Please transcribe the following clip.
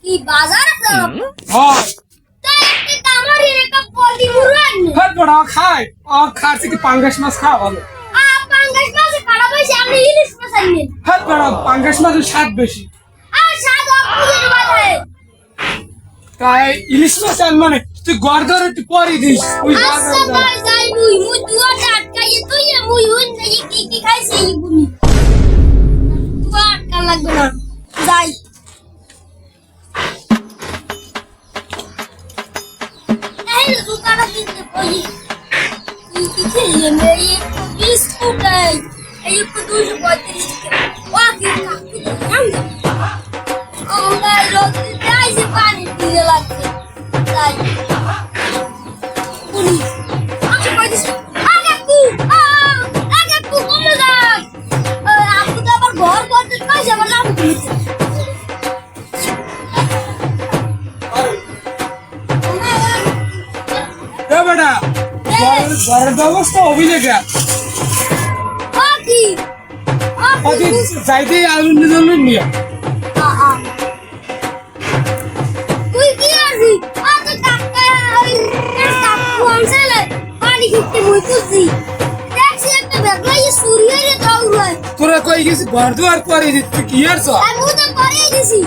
কি বাজার যাব হয় তাই একটি কামারি একটা পলি মুরান হট বড় খায় আর খাসি কি পাঙ্গাস মাছ খাওয়া ভালো পাঙ্গাস মাছ কাটা পয়সা আপনি ইলিশ মাছ আনবেন হট বড় পাঙ্গাস মাছের স্বাদ বেশি স্বাদ আপুদের বাধায় তাই ইলিশ মাছ আন মানে তুই গড় একটু পরে দিস ওই আচ্ছা ভাই যাই মুই দুয়াটা আটকাইয়ে তুই মুই হইন যাই কি খাইছে এই বুনি দুয়া আটকা লাগবে না যাই এই দুকাটা দিতে কই কি খেলে মেয়ে একটু বিস্কুট এই একটু 235 টাকা ওয়া কি খাই আমরা রোজ যাইছে পানি দিতে লাগছে তাই পুলিশ আমি কইছি আগেকু কমে যান আপনি তো আবার ঘর করতে কইছে আবার লাভ দিতে এ বেটা ঘরের ব্যবস্থা অভিযোগে ওকি আদি যাইতে আলুন জন্য নিয়ে তুই কি আছি আজ কাকা ওই কাকু আনছেলে পানি খেতে মুই কুছি দেখছি একটা বেগলাই সুরিয়ে দৌড়ায় তোরা কই গেছিস ঘর দুয়ার পরে দিতে কি আর আমি তো পরেই দিছি